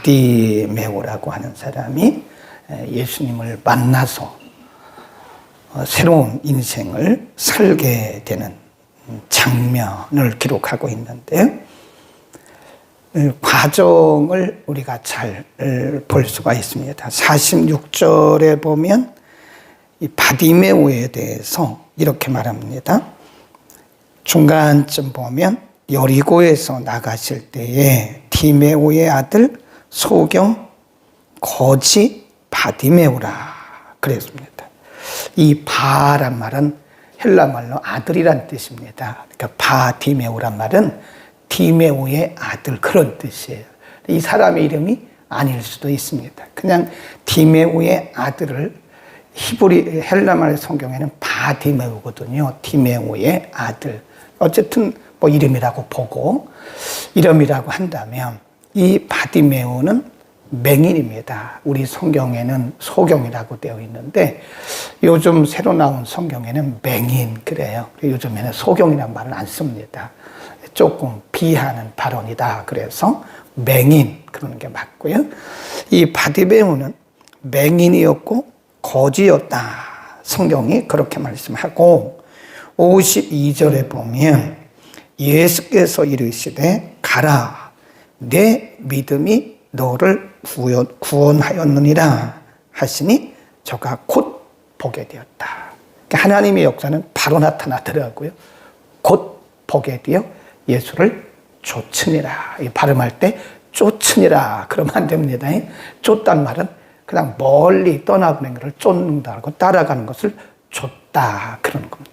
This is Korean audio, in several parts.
바디메오라고 하는 사람이 예수님을 만나서 새로운 인생을 살게 되는 장면을 기록하고 있는데, 과정을 우리가 잘 볼 수가 있습니다. 46절에 보면 이 바디메오에 대해서 이렇게 말합니다. 중간쯤 보면 여리고에서 나가실 때에 디메오의 아들 소경 거지 바디메오라 그랬습니다. 이 바란 말은 헬라 말로 아들이란 뜻입니다. 그러니까 바디메오란 말은 디메오의 아들, 그런 뜻이에요. 이 사람의 이름이 아닐 수도 있습니다. 그냥 디메오의 아들을 히브리 헬라말 성경에는 바디메오거든요. 디메오의 아들. 어쨌든 뭐 이름이라고 보고, 이름이라고 한다면 이 바디메오는 맹인입니다. 우리 성경에는 소경이라고 되어 있는데 요즘 새로 나온 성경에는 맹인 그래요. 요즘에는 소경이라는 말은 안 씁니다. 조금 비하하는 발언이다. 그래서 맹인 그러는 게 맞고요. 이 바디메오는 맹인이었고 거지였다. 성경이 그렇게 말씀하고, 52절에 보면 예수께서 이르시되 가라, 내 믿음이 너를 구원하였느니라 하시니 저가 곧 보게 되었다. 하나님의 역사는 바로 나타나더라고요. 곧 보게 되어 예수를 쫓으니라. 발음할 때 쫓으니라 그러면 안 됩니다. 쫓단 말은 그냥 멀리 떠나보낸 것을 쫓는다고, 따라가는 것을 쫓다 그러는 겁니다.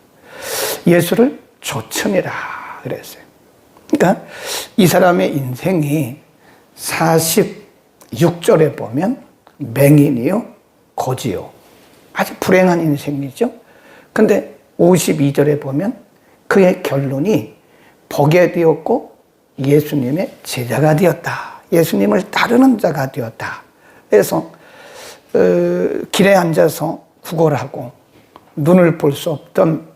예수를 쫓으니라 그랬어요. 그러니까 이 사람의 인생이 46절에 보면 맹인이요 거지요, 아주 불행한 인생이죠. 근데 52절에 보면 그의 결론이 보게 되었고 예수님의 제자가 되었다. 예수님을 따르는 자가 되었다. 그래서 길에 앉아서 구걸하고 눈을 볼 수 없던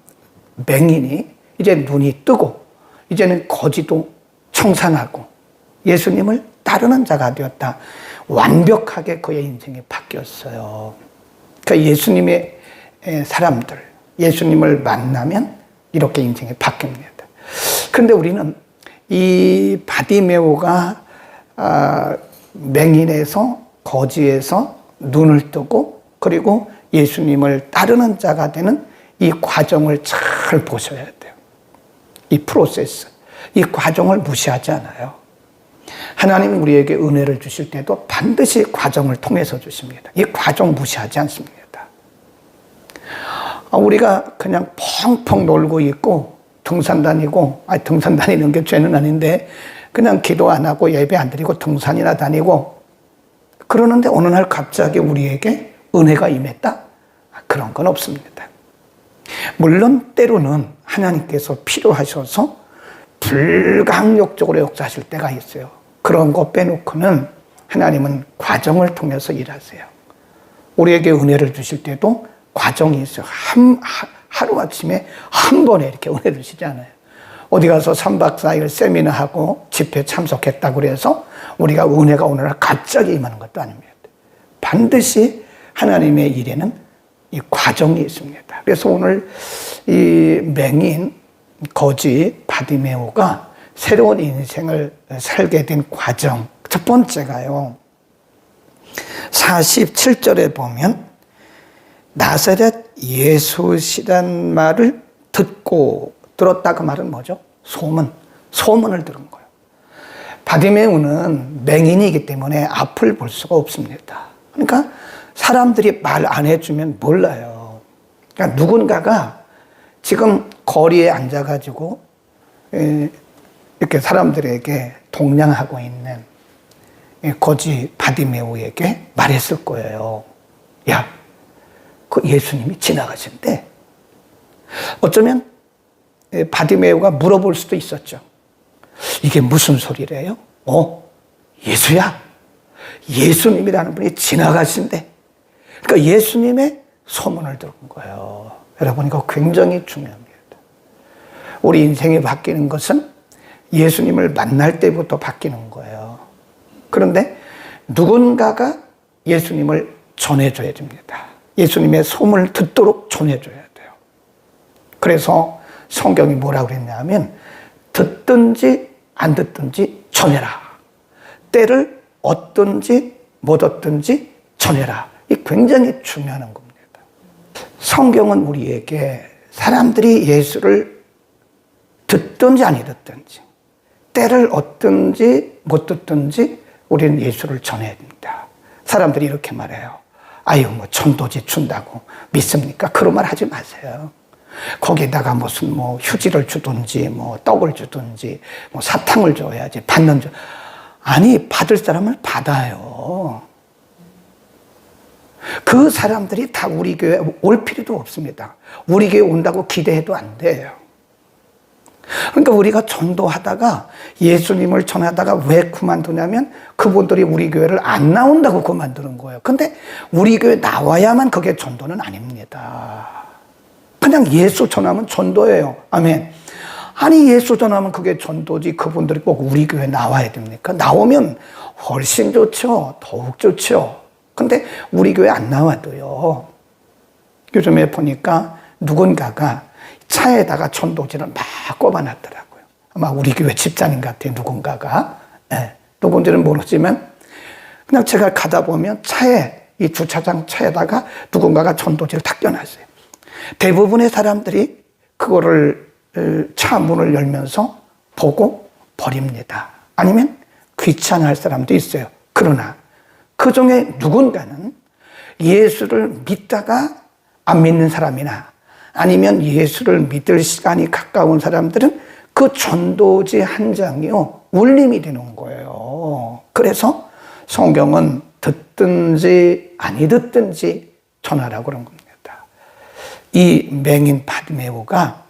맹인이 이제 눈이 뜨고 이제는 거지도 청산하고 예수님을 따르는 자가 되었다. 완벽하게 그의 인생이 바뀌었어요. 그러니까 예수님의 사람들, 예수님을 만나면 이렇게 인생이 바뀝니다. 그런데 우리는 이 바디메오가 맹인에서 거지에서 눈을 뜨고 그리고 예수님을 따르는 자가 되는 이 과정을 잘 보셔야 돼요. 이 프로세스, 이 과정을 무시하지 않아요. 하나님이 우리에게 은혜를 주실 때도 반드시 과정을 통해서 주십니다. 이 과정 무시하지 않습니다. 우리가 그냥 펑펑 놀고 있고 등산 다니고, 등산 다니는 게 죄는 아닌데 그냥 기도 안 하고 예배 안 드리고 등산이나 다니고 그러는데 어느 날 갑자기 우리에게 은혜가 임했다? 그런 건 없습니다. 물론 때로는 하나님께서 필요하셔서 불강력적으로 역사하실 때가 있어요. 그런 거 빼놓고는 하나님은 과정을 통해서 일하세요. 우리에게 은혜를 주실 때도 과정이 있어요. 하루아침에 한 번에 이렇게 은혜를 주시지 않아요. 어디 가서 3박 4일 세미나하고 집회 참석했다고 그래서 우리가 은혜가 오늘 갑자기 임하는 것도 아닙니다. 반드시 하나님의 일에는 이 과정이 있습니다. 그래서 오늘 이 맹인 거지 바디메오가 새로운 인생을 살게 된 과정, 첫 번째가요, 47절에 보면 나사렛 예수시란 말을 듣고, 들었다 그 말은 뭐죠? 소문을 들은 거예요. 바디메오는 맹인이기 때문에 앞을 볼 수가 없습니다. 그러니까 사람들이 말 안 해주면 몰라요. 그러니까 누군가가 지금 거리에 앉아가지고 이렇게 사람들에게 동냥하고 있는 거지 바디메오에게 말했을 거예요. 야, 그 예수님이 지나가신대. 어쩌면 바디메오가 물어볼 수도 있었죠. 이게 무슨 소리래요? 예수야. 예수님이라는 분이 지나가신대. 그러니까 예수님의 소문을 들은 거예요. 여러분, 이거 굉장히 중요합니다. 우리 인생이 바뀌는 것은 예수님을 만날 때부터 바뀌는 거예요. 그런데 누군가가 예수님을 전해줘야 됩니다. 예수님의 소문을 듣도록 전해줘야 돼요. 그래서 성경이 뭐라고 그랬냐면 듣든지 안 듣든지 전해라. 때를 얻든지 못 얻든지 전해라. 이 굉장히 중요한 겁니다. 성경은 우리에게 사람들이 예수를 듣든지 아니 듣든지 때를 얻든지 못 듣든지 우리는 예수를 전해야 됩니다. 사람들이 이렇게 말해요. 아유 뭐 전도지 준다고 믿습니까? 그런 말 하지 마세요. 거기다가 무슨 뭐 휴지를 주든지 뭐 떡을 주든지 뭐 사탕을 줘야지 받는 줄. 아니 받을 사람을 받아요. 그 사람들이 다 우리 교회 올 필요도 없습니다. 우리 교회 온다고 기대해도 안 돼요. 그러니까 우리가 전도하다가 예수님을 전하다가 왜 그만두냐면 그분들이 우리 교회를 안 나온다고 그만두는 거예요. 근데 우리 교회 나와야만 그게 전도는 아닙니다. 그냥 예수 전하면 전도예요. 아멘. 아니 예수 전하면 그게 전도지 그분들이 꼭 우리 교회 나와야 됩니까? 나오면 훨씬 좋죠. 더욱 좋죠. 근데 우리 교회 안 나와도요. 요즘에 보니까 누군가가 차에다가 전도지를 막 꼽아놨더라고요. 아마 우리 교회 집사님 같아요. 누군가가. 네, 누군지는 모르지만 그냥 제가 가다 보면 차에 이 주차장 차에다가 누군가가 전도지를 탁 껴놨어요. 대부분의 사람들이 그거를 차 문을 열면서 보고 버립니다. 아니면 귀찮아할 사람도 있어요. 그러나 그 중에 누군가는 예수를 믿다가 안 믿는 사람이나 아니면 예수를 믿을 시간이 가까운 사람들은 그 전도지 한 장이요 울림이 되는 거예요. 그래서 성경은 듣든지 아니 듣든지 전하라고 그런 겁니다. 이 맹인 바디메오가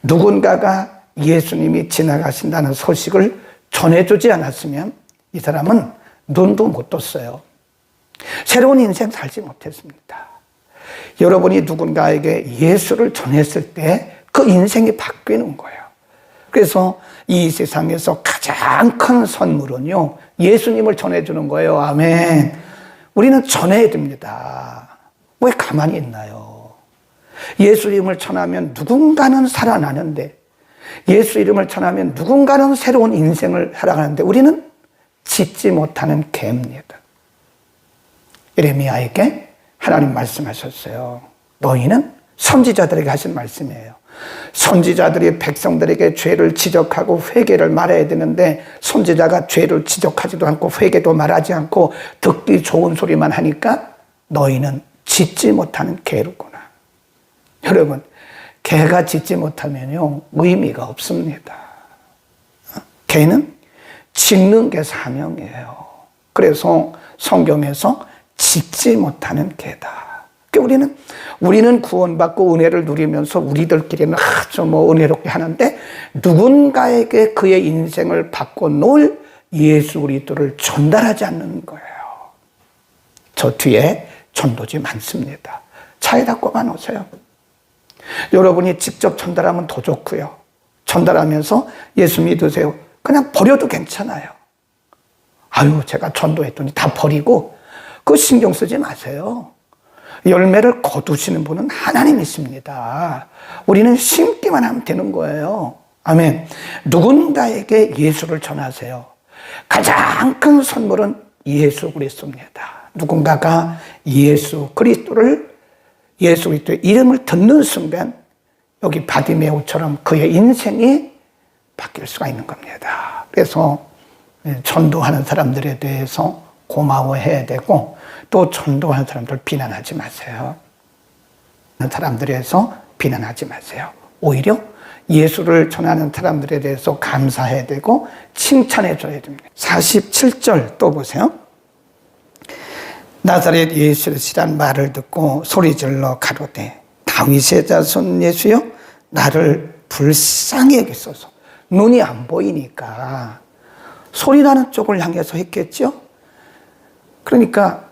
누군가가 예수님이 지나가신다는 소식을 전해주지 않았으면 이 사람은 눈도 못 떴어요. 새로운 인생 살지 못했습니다. 여러분이 누군가에게 예수를 전했을 때 그 인생이 바뀌는 거예요. 그래서 이 세상에서 가장 큰 선물은요, 예수님을 전해주는 거예요. 아멘. 우리는 전해야 됩니다. 왜 가만히 있나요? 예수 이름을 전하면 누군가는 살아나는데, 예수 이름을 전하면 누군가는 새로운 인생을 살아가는데 우리는 짓지 못하는 개입니다. 예레미야에게 하나님 말씀하셨어요. 너희는 선지자들에게 하신 말씀이에요. 선지자들이 백성들에게 죄를 지적하고 회개를 말해야 되는데 선지자가 죄를 지적하지도 않고 회개도 말하지 않고 듣기 좋은 소리만 하니까 너희는 짓지 못하는 개로구나. 여러분, 개가 짖지 못하면요 의미가 없습니다. 개는 짖는 게 사명이에요. 그래서 성경에서 짖지 못하는 개다. 우리는 구원받고 은혜를 누리면서 우리들끼리는 아주 은혜롭게 하는데 누군가에게 그의 인생을 바꿔놓을 예수 그리스도를 전달하지 않는 거예요. 저 뒤에 전도지 많습니다. 차에다 꼽아놓으세요. 여러분이 직접 전달하면 더 좋고요. 전달하면서 예수 믿으세요. 그냥 버려도 괜찮아요. 아유, 제가 전도했더니 다 버리고 그거 신경 쓰지 마세요. 열매를 거두시는 분은 하나님이십니다. 우리는 심기만 하면 되는 거예요. 아멘. 누군가에게 예수를 전하세요. 가장 큰 선물은 예수 그리스도입니다. 누군가가 예수 그리스도의 이름을 듣는 순간 여기 바디메오처럼 그의 인생이 바뀔 수가 있는 겁니다. 그래서 전도하는 사람들에 대해서 고마워해야 되고 또 전도하는 사람들 비난하지 마세요. 사람들에 대해서 비난하지 마세요. 오히려 예수를 전하는 사람들에 대해서 감사해야 되고 칭찬해 줘야 됩니다. 47절 또 보세요. 나사렛 예수시란 말을 듣고 소리질러 가로되 다윗의 자손 예수여 나를 불쌍히 여기소서. 눈이 안 보이니까 소리 나는 쪽을 향해서 했겠죠. 그러니까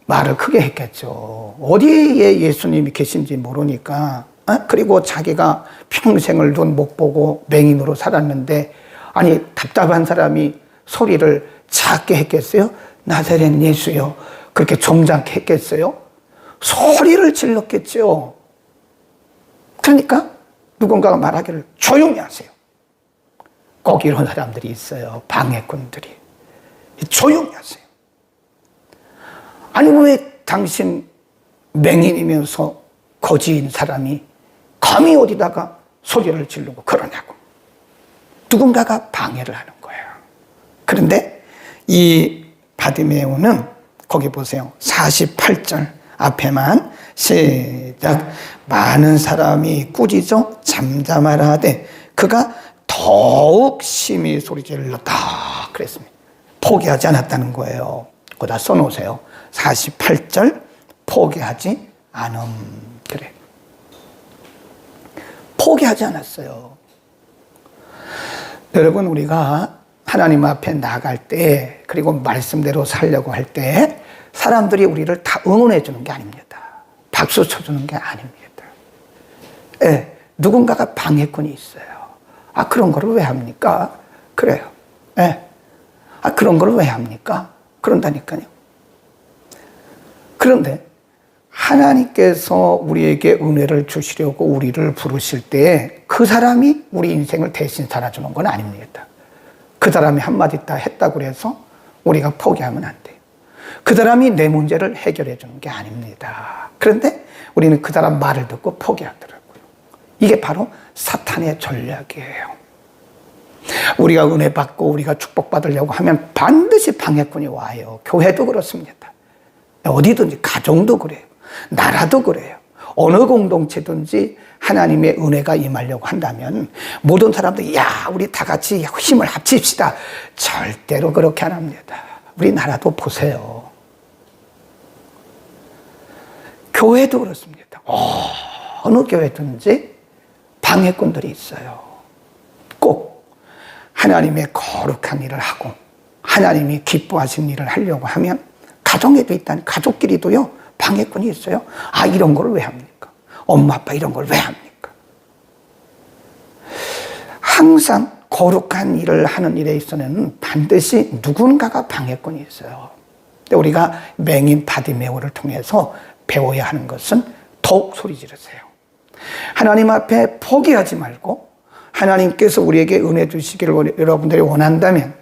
말을 크게 했겠죠. 어디에 예수님이 계신지 모르니까. 그리고 자기가 평생을 눈 못 보고 맹인으로 살았는데 아니 답답한 사람이 소리를 작게 했겠어요? 나사렛 예수여. 그렇게 정장케 했겠어요? 소리를 질렀겠죠. 그러니까 누군가가 말하기를 조용히 하세요. 꼭 이런 사람들이 있어요. 방해꾼들이. 조용히 하세요. 아니 왜 당신 맹인이면서 거지인 사람이 감히 어디다가 소리를 지르고 그러냐고. 누군가가 방해를 하는 거예요. 그런데 이 바디메오는 거기 보세요. 48절 앞에만 시작. 많은 사람이 꾸짖어 잠잠하라 하되 그가 더욱 심히 소리질렀다 그랬습니다. 포기하지 않았다는 거예요. 거기다 써놓으세요. 48절 포기하지 않음. 그래. 포기하지 않았어요. 여러분, 우리가 하나님 앞에 나갈 때, 그리고 말씀대로 살려고 할 때 사람들이 우리를 다 응원해 주는 게 아닙니다. 박수 쳐주는 게 아닙니다. 예, 누군가가 방해꾼이 있어요. 아, 그런 거를 왜 합니까? 그래요. 예. 아, 그런 걸 왜 합니까? 그런다니까요. 그런데 하나님께서 우리에게 은혜를 주시려고 우리를 부르실 때 그 사람이 우리 인생을 대신 살아주는 건 아닙니다. 그 사람이 한마디 다 했다고 해서 우리가 포기하면 안 돼요. 그 사람이 내 문제를 해결해 주는 게 아닙니다. 그런데 우리는 그 사람 말을 듣고 포기하더라고요. 이게 바로 사탄의 전략이에요. 우리가 은혜 받고 우리가 축복받으려고 하면 반드시 방해꾼이 와요. 교회도 그렇습니다. 어디든지 가정도 그래요. 나라도 그래요. 어느 공동체든지 하나님의 은혜가 임하려고 한다면 모든 사람들이 야, 우리 다 같이 힘을 합칩시다. 절대로 그렇게 안 합니다. 우리나라도 보세요. 교회도 그렇습니다. 어느 교회든지 방해꾼들이 있어요. 꼭 하나님의 거룩한 일을 하고 하나님이 기뻐하신 일을 하려고 하면 가정에도 있다니 가족끼리도요 방해꾼이 있어요. 아, 이런 걸 왜 합니까? 엄마 아빠 이런 걸 왜 합니까? 항상 거룩한 일을 하는 일에 있어서는 반드시 누군가가 방해꾼이 있어요. 근데 우리가 맹인 바디메오를 통해서 배워야 하는 것은 더욱 소리 지르세요. 하나님 앞에 포기하지 말고 하나님께서 우리에게 은혜 주시기를 여러분들이 원한다면,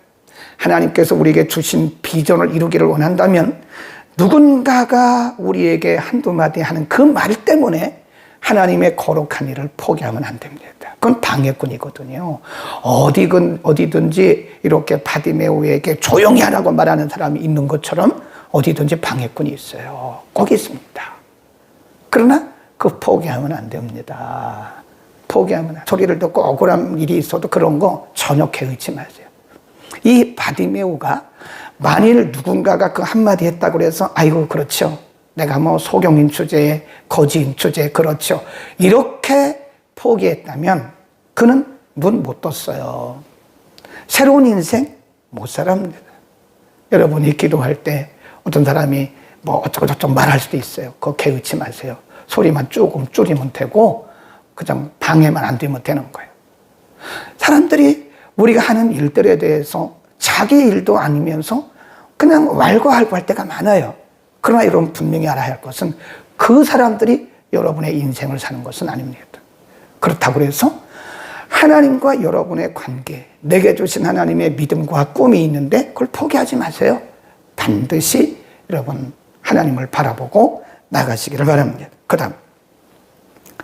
하나님께서 우리에게 주신 비전을 이루기를 원한다면 누군가가 우리에게 한두 마디 하는 그 말 때문에 하나님의 거룩한 일을 포기하면 안 됩니다. 그건 방해꾼이거든요. 어디든지 이렇게 바디메오에게 조용히 하라고 말하는 사람이 있는 것처럼 어디든지 방해꾼이 있어요. 꼭 있습니다. 그러나 그 포기하면 안 됩니다. 포기하면 소리를 듣고 억울한 일이 있어도 그런 거 전혀 개의치 마세요. 이 바디메오가 만일 누군가가 그 한마디 했다고 해서 아이고 그렇죠. 내가 뭐 소경인 주제에 거지인 주제에 그렇죠. 이렇게 포기했다면 그는 문 못 떴어요. 새로운 인생 못 살합니다. 여러분이 기도할 때 어떤 사람이 뭐 어쩌고저쩌고 말할 수도 있어요. 그거 개의치 마세요. 소리만 조금 줄이면 되고 그냥 방해만 안 되면 되는 거예요. 사람들이 우리가 하는 일들에 대해서 자기 일도 아니면서 그냥 왈가왈부 할 때가 많아요. 그러나 여러분 분명히 알아야 할 것은 그 사람들이 여러분의 인생을 사는 것은 아닙니다. 그렇다고 해서 하나님과 여러분의 관계, 내게 주신 하나님의 믿음과 꿈이 있는데 그걸 포기하지 마세요. 반드시 여러분 하나님을 바라보고 나가시기를 바랍니다. 그 다음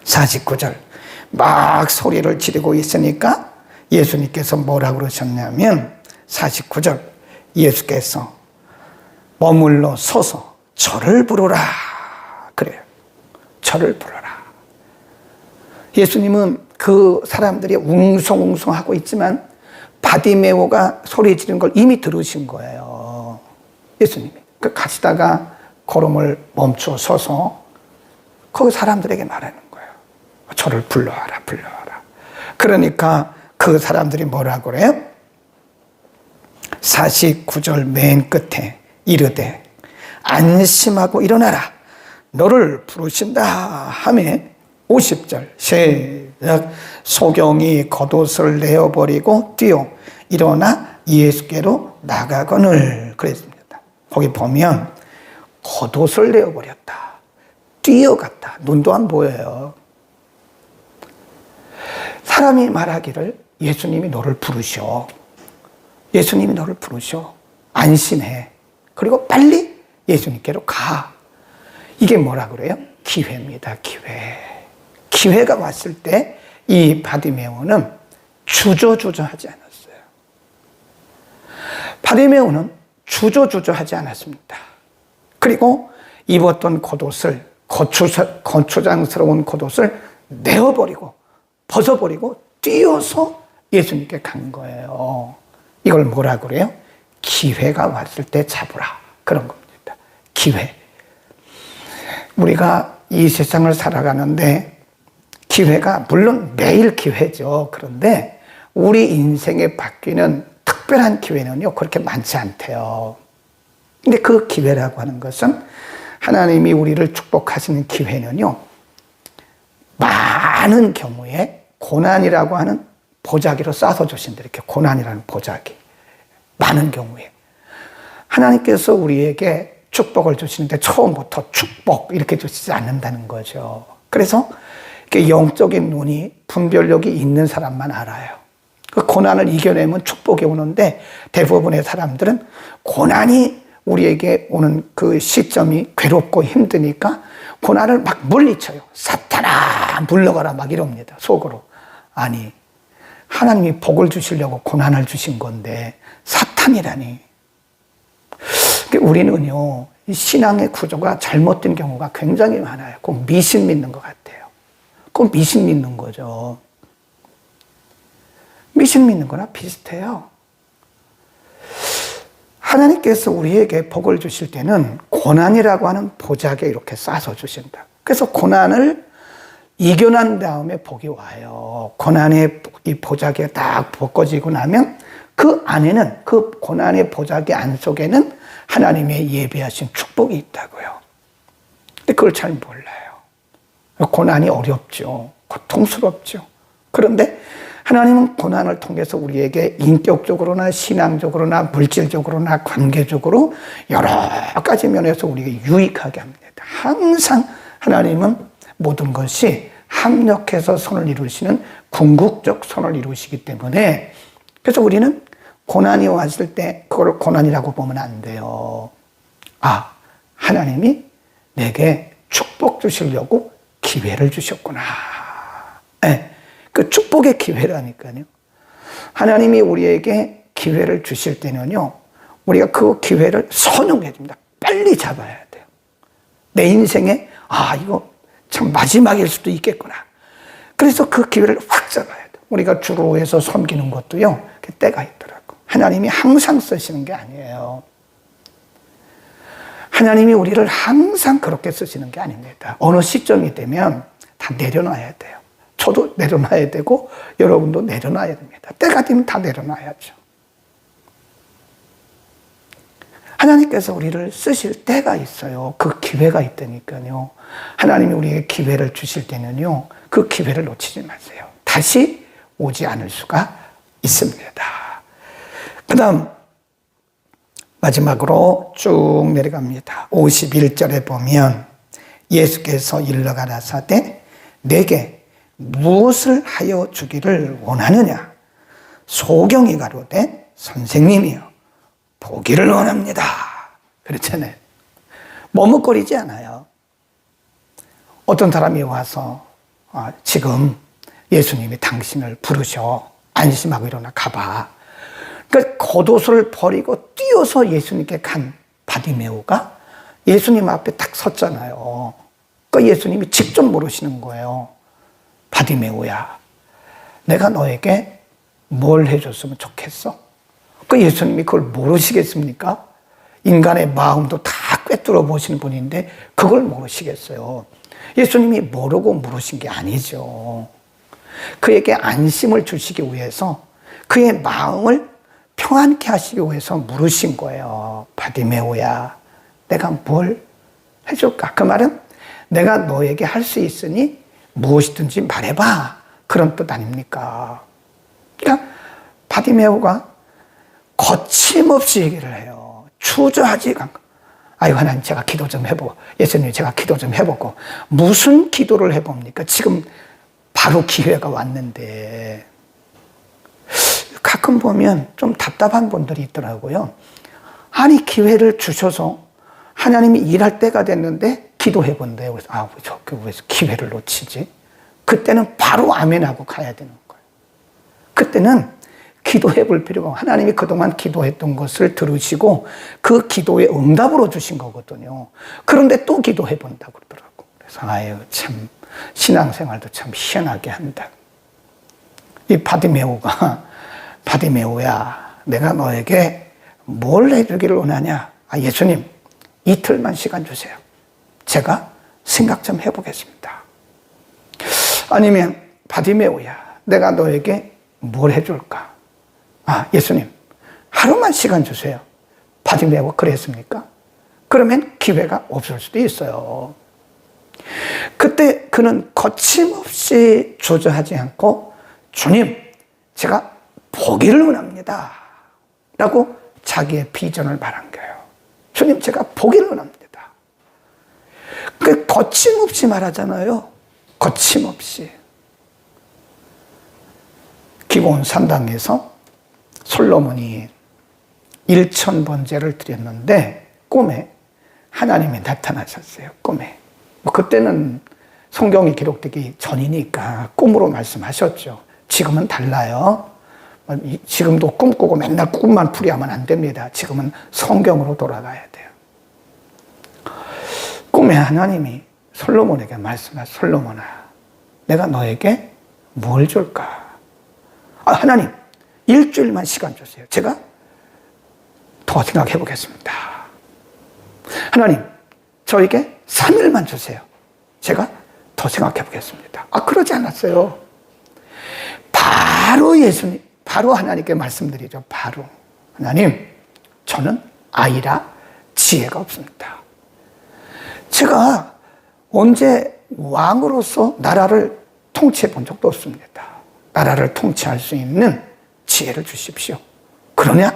49절 막 소리를 지르고 있으니까 예수님께서 뭐라고 그러셨냐면 49절 예수께서 머물러 서서 저를 부르라 그래요. 저를 부르라. 예수님은 그 사람들이 웅성웅성하고 있지만 바디메오가 소리 지르는 걸 이미 들으신 거예요. 예수님이. 그 가시다가 걸음을 멈춰 서서 그 사람들에게 말하는 거예요. 저를 불러와라, 불러와라. 그러니까 그 사람들이 뭐라 그래요? 49절 맨 끝에 이르되 안심하고 일어나라. 너를 부르신다 하매 50절 시작. 소경이 겉옷을 내어버리고 뛰어 일어나 예수께로 나가거늘 그랬습니다. 거기 보면 겉옷을 내어버렸다. 뛰어갔다. 눈도 안 보여요. 사람이 말하기를 예수님이 너를 부르셔. 예수님이 너를 부르셔. 안심해. 그리고 빨리 예수님께로 가. 이게 뭐라 그래요? 기회입니다. 기회. 기회가 왔을 때 이 바디메오는 주저주저하지 않았어요. 바디메오는 주저주저하지 않았습니다. 그리고 입었던 겉옷을, 거추장스러운 겉옷을 내어버리고 벗어버리고 뛰어서 예수님께 간 거예요. 이걸 뭐라 그래요? 기회가 왔을 때 잡으라. 그런 겁니다. 기회. 우리가 이 세상을 살아가는데 기회가 물론 매일 기회죠. 그런데 우리 인생에 바뀌는 특별한 기회는요, 그렇게 많지 않대요. 근데 그 기회라고 하는 것은 하나님이 우리를 축복하시는 기회는요, 많은 경우에 고난이라고 하는 보자기로 싸서 주신다. 이렇게 고난이라는 보자기. 많은 경우에. 하나님께서 우리에게 축복을 주시는데 처음부터 축복 이렇게 주시지 않는다는 거죠. 그래서 이렇게 영적인 눈이 분별력이 있는 사람만 알아요. 그 고난을 이겨내면 축복이 오는데 대부분의 사람들은 고난이 우리에게 오는 그 시점이 괴롭고 힘드니까 고난을 막 물리쳐요. 사탄아 물러가라 막 이럽니다. 속으로. 아니 하나님이 복을 주시려고 고난을 주신 건데 사탄이라니. 우리는요 신앙의 구조가 잘못된 경우가 굉장히 많아요. 꼭 미신 믿는 것 같아요. 꼭 미신 믿는 거죠. 미신 믿는 거나 비슷해요. 하나님께서 우리에게 복을 주실 때는 고난이라고 하는 보자기에 이렇게 싸서 주신다. 그래서 고난을 이겨난 다음에 복이 와요. 고난의 이 보자기가 딱 벗겨지고 나면 그 안에는, 그 고난의 보자기 안 속에는 하나님의 예비하신 축복이 있다고요. 근데 그걸 잘 몰라요. 고난이 어렵죠. 고통스럽죠. 그런데 하나님은 고난을 통해서 우리에게 인격적으로나 신앙적으로나 물질적으로나 관계적으로 여러 가지 면에서 우리에게 유익하게 합니다. 항상 하나님은 모든 것이 합력해서 선을 이루시는 궁극적 선을 이루시기 때문에 그래서 우리는 고난이 왔을 때 그걸 고난이라고 보면 안 돼요. 아, 하나님이 내게 축복 주시려고 기회를 주셨구나. 네, 그 축복의 기회라니까요. 하나님이 우리에게 기회를 주실 때는요, 우리가 그 기회를 선용해야 됩니다. 빨리 잡아야 돼요. 내 인생에, 아, 이거 참 마지막일 수도 있겠구나. 그래서 그 기회를 확 잡아야 돼요. 우리가 주로 해서 섬기는 것도요, 때가 있더라고. 하나님이 항상 쓰시는 게 아니에요. 하나님이 우리를 항상 그렇게 쓰시는 게 아닙니다. 어느 시점이 되면 다 내려놔야 돼요. 저도 내려놔야 되고 여러분도 내려놔야 됩니다. 때가 되면 다 내려놔야죠. 하나님께서 우리를 쓰실 때가 있어요. 그 기회가 있다니까요. 하나님이 우리에게 기회를 주실 때는요, 그 기회를 놓치지 마세요. 다시 오지 않을 수가 있습니다. 그 다음 마지막으로 쭉 내려갑니다. 51절에 보면 예수께서 일러 가라사대 내게 무엇을 하여 주기를 원하느냐? 소경이 가로되 선생님이여 보기를 원합니다. 그렇잖아요. 머뭇거리지 않아요. 어떤 사람이 와서 지금 예수님이 당신을 부르셔. 안심하고 일어나 가봐. 그러니까 겉옷을 버리고 뛰어서 예수님께 간 바디메오가 예수님 앞에 딱 섰잖아요. 그러니까 예수님이 직접 물으시는 거예요. 바디메오야, 내가 너에게 뭘 해줬으면 좋겠어? 그 예수님이 그걸 모르시겠습니까? 인간의 마음도 다 꿰뚫어 보시는 분인데 그걸 모르시겠어요? 예수님이 모르고 물으신 게 아니죠. 그에게 안심을 주시기 위해서 그의 마음을 평안케 하시기 위해서 물으신 거예요. 바디메오야, 내가 뭘 해줄까? 그 말은 내가 너에게 할 수 있으니 무엇이든지 말해봐. 그런 뜻 아닙니까? 그러니까 바디메오가 거침없이 얘기를 해요. 주저하지 않고, 아유, 하나님, 제가 기도 좀 해보고, 예수님, 제가 기도 좀 해보고, 무슨 기도를 해봅니까? 지금 바로 기회가 왔는데, 가끔 보면 좀 답답한 분들이 있더라고요. 아니, 기회를 주셔서 하나님이 일할 때가 됐는데 기도해 본대요. 그래서 저 교회에서 기회를 놓치지? 그때는 바로 아멘하고 가야 되는 거예요. 그때는 기도해 볼 필요가 없고, 하나님이 그동안 기도했던 것을 들으시고 그 기도에 응답으로 주신 거거든요. 그런데 또 기도해 본다고 그러더라고. 그래서 아유, 참 신앙생활도 참 희한하게 한다. 이 바디메오가 바디메오야, 내가 너에게 뭘 해주기를 원하냐? 예수님, 이틀만 시간 주세요. 제가 생각 좀 해보겠습니다. 아니면 바디메오야, 내가 너에게 뭘 해줄까? 예수님, 하루만 시간 주세요. 바디메오가 그랬습니까? 그러면 기회가 없을 수도 있어요. 그때 그는 거침없이 주저하지 않고, 주님, 제가 보기를 원합니다 라고 자기의 비전을 말한 거예요. 주님, 제가 보기를 원합니다. 그 거침없이 말하잖아요. 거침없이. 기브온 산당에서 솔로몬이 1000번제를 드렸는데 꿈에 하나님이 나타나셨어요. 꿈에. 그때는 성경이 기록되기 전이니까 꿈으로 말씀하셨죠. 지금은 달라요. 지금도 꿈꾸고 맨날 꿈만 풀이하면 안 됩니다. 지금은 성경으로 돌아가야 돼요. 꿈에 하나님이 솔로몬에게 말씀하셨어요. 솔로몬아, 내가 너에게 뭘 줄까? 하나님, 일주일만 시간 주세요. 제가 더 생각해 보겠습니다. 하나님, 저에게 3일만 주세요. 제가 더 생각해 보겠습니다. 그러지 않았어요. 바로 하나님께 말씀드리죠. 바로. 하나님, 저는 아이라 지혜가 없습니다. 제가 언제 왕으로서 나라를 통치해 본 적도 없습니다. 나라를 통치할 수 있는 지혜를 주십시오. 그러냐?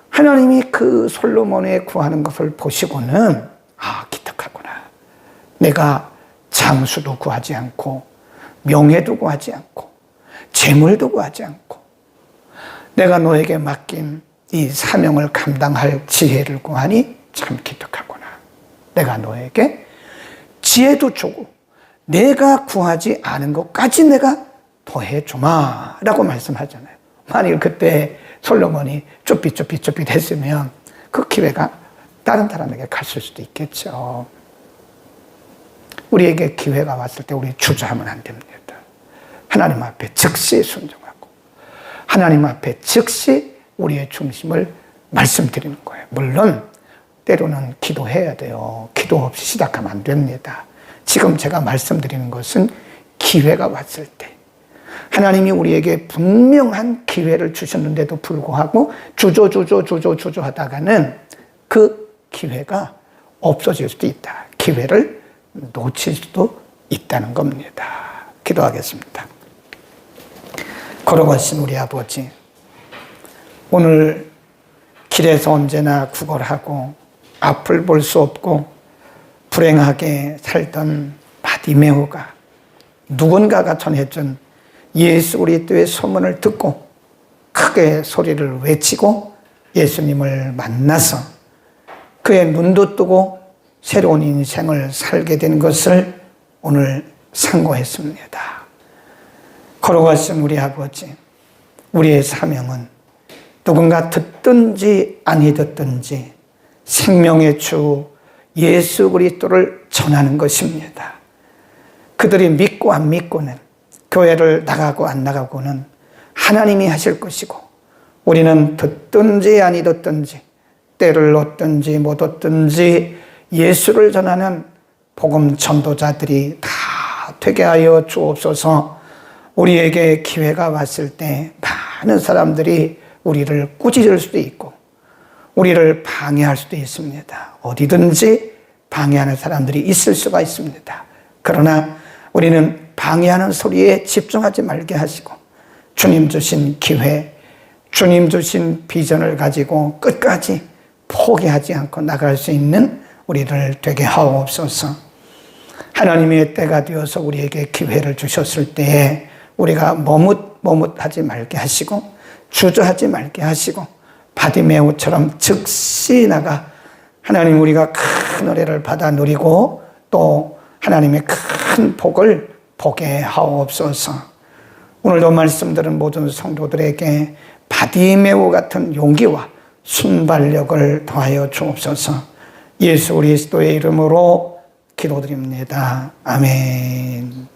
하나님이 그 솔로몬의 구하는 것을 보시고는 기특하구나. 내가 장수도 구하지 않고 명예도 구하지 않고 재물도 구하지 않고 내가 너에게 맡긴 이 사명을 감당할 지혜를 구하니 참 기특하구나. 내가 너에게 지혜도 주고 내가 구하지 않은 것까지 내가 더해주마 라고 말씀하잖아요. 만일 그때 솔로몬이 쭈삣 했으면 그 기회가 다른 사람에게 갔을 수도 있겠죠. 우리에게 기회가 왔을 때 우리 주저하면 안 됩니다. 하나님 앞에 즉시 순종하고 하나님 앞에 즉시 우리의 중심을 말씀드리는 거예요. 물론 때로는 기도해야 돼요. 기도 없이 시작하면 안 됩니다. 지금 제가 말씀드리는 것은 기회가 왔을 때 하나님이 우리에게 분명한 기회를 주셨는데도 불구하고 주저하다가는 그 기회가 없어질 수도 있다. 기회를 놓칠 수도 있다는 겁니다. 기도하겠습니다. 걸어가신 우리 아버지, 오늘 길에서 언제나 구걸하고 앞을 볼 수 없고 불행하게 살던 바디메오가 누군가가 전해준 예수 그리스도의 소문을 듣고 크게 소리를 외치고 예수님을 만나서 그의 눈도 뜨고 새로운 인생을 살게 된 것을 오늘 상고했습니다. 걸어가신 우리 아버지, 우리의 사명은 누군가 듣든지 아니 듣든지 생명의 주 예수 그리스도를 전하는 것입니다. 그들이 믿고 안 믿고는, 교회를 나가고 안 나가고는 하나님이 하실 것이고, 우리는 듣든지 아니 듣든지 때를 얻든지 못 얻든지 예수를 전하는 복음 전도자들이 다 되게 하여 주옵소서. 우리에게 기회가 왔을 때 많은 사람들이 우리를 꾸짖을 수도 있고 우리를 방해할 수도 있습니다. 어디든지 방해하는 사람들이 있을 수가 있습니다. 그러나 우리는 방해하는 소리에 집중하지 말게 하시고 주님 주신 기회, 주님 주신 비전을 가지고 끝까지 포기하지 않고 나갈 수 있는 우리를 되게 하옵소서. 하나님의 때가 되어서 우리에게 기회를 주셨을 때에 우리가 머뭇하지 말게 하시고 주저하지 말게 하시고 바디메오처럼 즉시 나가 하나님 우리가 큰 은혜를 받아 누리고 또 하나님의 큰 복을 보게 하옵소서. 오늘도 말씀 들은 모든 성도들에게 바디메오 같은 용기와 순발력을 더하여 주옵소서. 예수 그리스도의 이름으로 기도드립니다. 아멘.